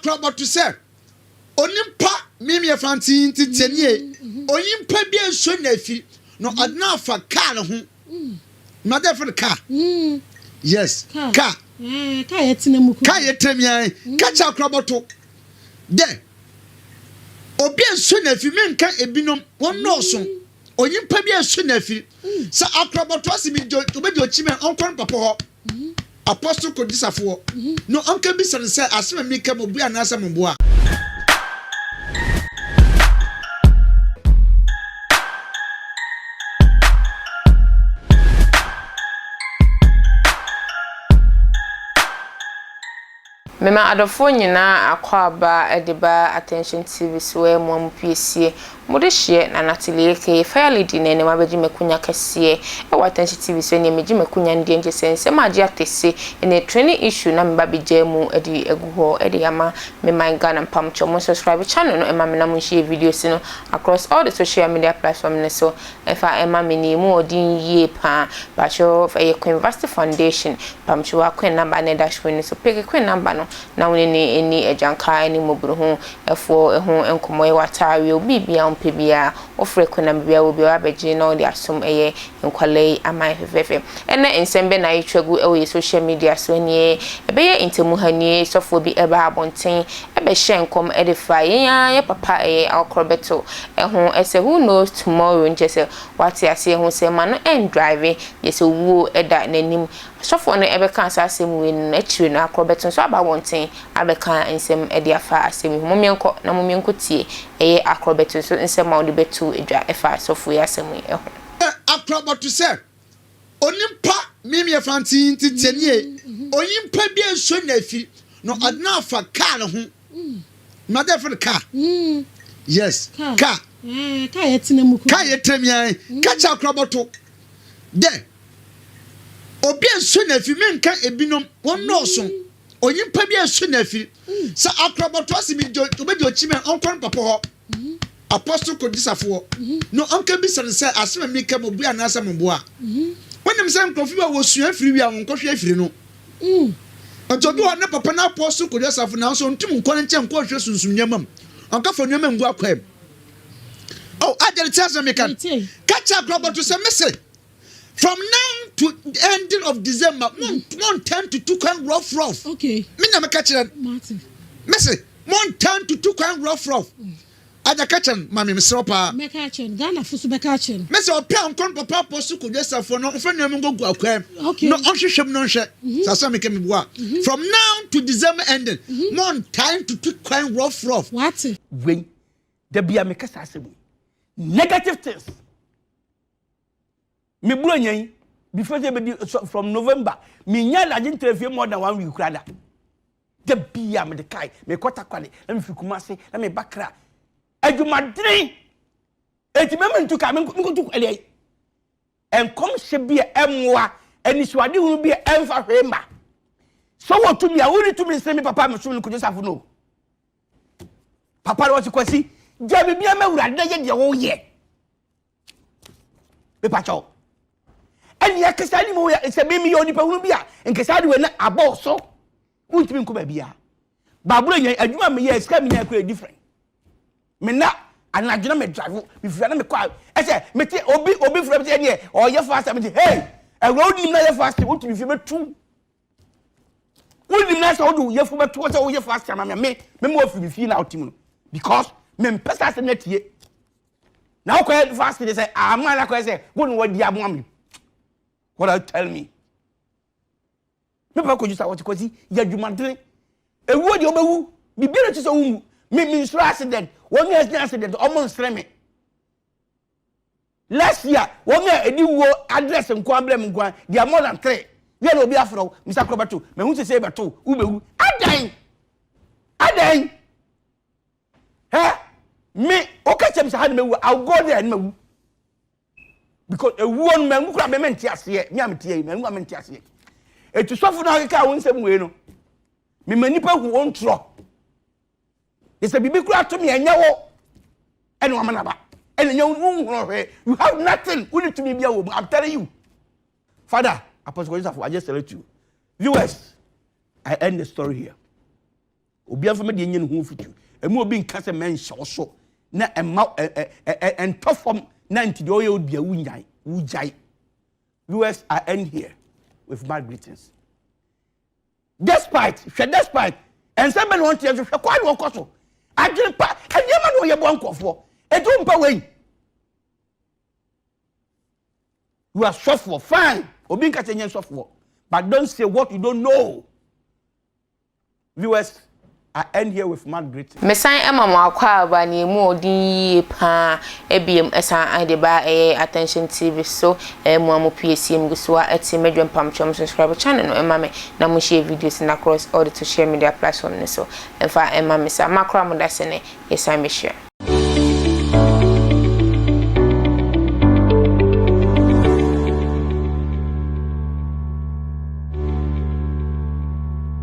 Akrobeto say onimpa mimi fanti titenie onimpa bi enso na afi no adna fa car ho mother for the car yes car Ka yetina muku ka yetremian catch Akrobeto then obi enso na afi menka ebinom won no so onimpa bi enso na afi sa Akrobeto asimi obedi ochime onkon papa ho apostle ko disafo no onka bi say asema mi ka mo bua na asema mo a Mema adofo nyina akwaba ediba attention TV so e mo mpiesie mode hye na Tvgh fire lady ne ne mabeji mekunya kese e wa attention TV so ne meji mekunya ndie nje sense ma agi atese ne training issue na mba beja mu edi eguho edi ama me my Ghana mpamcho mo subscribe channel no e ma me na mo share videos no across all the social media platforms ne so e fa e ma me ni mu odin yie pa ba show for a University Foundation pamcho wa kwen number ne dash when so pick kwen number no na woni ni eni ejanka ni mobro ho efo ho enkomo e watare obi bia ompebia ofre kwen number bia obi abeji na odi asom eye enkwale amai fefefe ene ensembe na itwagu e social media so nie ebeye intemu hanie sofo bi eba abonten ebe hyenkom edify ye papa Akrobeto ho ese who knows tomorrow njese wati ase ho se ma no en drive yese wo eda nanim sofo no ebe kan asem we na chire na Akrobeto so aba wonten abeka ensem ediafa asem momienko na momienko tie Akrobeto so ensem ma odi betu edwa efa sofo ya asem ho Akrobeto say onimpa mimi fanti titenie onimpa bi enso na afi no adna fa car ho mother for the car yes car ka yetina muku ka yetremian catch Akrobeto then obi enso na afi menka ebinom won no so onimpa bi enso na afi sa Akrobeto asimi obedi ochime onkon papa ho apostle ko disafo no onka bi say asema mi ka mo bua na asema mo a wonim say nkofi wa wosua afiri wi a nkofwe afiri no Antobi wa ne papa na apostle ko disafo na so ntum nkon nche nkofwe sunsun nyamam onka fa nyama ngu akwam oh ajere tiasa me kan catch Akrobeto say message from now to the ending of December, one 10 to 2 can rough. Okay. Me na me catch it. Martin. Message 1 10 to 2 can rough. Aja catch it, mami me sropa. Me catch it. Ghana fusu be catch it. Message opi ankon papa apostle ko desa for no fa nyam go gu akwam. Okay. No onhwehwem no nhwe. Sasa me kemi boa. From now to December ending, 1 10 to 2 can rough. What? When there be a make us negative things. Me bro before they from November me nya la interview more than 1 week rather the bia me the kai me kwata kwale let me fi Kumasi let me bakra adwumadren eti me ntu ka me ntu kwale enkom hye bia emwa ani suade hu bia emfa hwema so what to me I will to me say me papa me so no kujosafo no papa what kwasi ja me bia me wurade ye de wo ye me pacho and ya kesani mo ya se be mi yo nipa hunu bia nkesadi we na abo so untimi nko ba bia baburo nya adwuma me ya ska me nya ko different me na anadwuna me drive me fira na me kwa ese me ti obi fira me tie o ye fast me hey e road ni na ye fast untimi fi betu untimi na so do ye fu betu so ye fast ma me mo fi fi na otimu because me mpesa se na tie na ko fast dey say amala ko say go no wadi abo am. What I tell me? People could just what because ya jumandre. E wo de obewu. Bi bi to so wu. Me accident. One year accident almost streme. Last year, one year edi wo address nko ablem nko. They are more than 3. We no be afro. Mr. Akrobeto. Me hu se beto. Ubewu. Adan. Me okay chem sa had me wu. I'll go there and me wu. Because a woman man who be meant to see me am tie me meant to see e to sofo na ka won sem we no me manipa hu won tro e se bibi kura to me anya wo e no amanaba e nya wo you have nothing who need to be bia wo I'm telling you father apostle Joseph I just tell you viewers I end the story here obi afa me de nye ne ho fitu emu obi nka se men hye so na emma entofom na ntide oye odua wujai viewers are end here with bad greetings despite and some men want to hwe kwa no koso adwene pa anyama no ye bo nkofo edu mpa wen you are suffer fine obi nka se nye suffer but don't say what you don't know viewers I end here with mad greeting. Mesan ema mo akwa ba ni mu odin pa ebiem esan adeba attention TV so mo amu PSM guswa eti medwem pamchom subscribe channel no ema me na mo share videos na across all the social media platforms so emfa ema me sa makra mo da se ne esan me share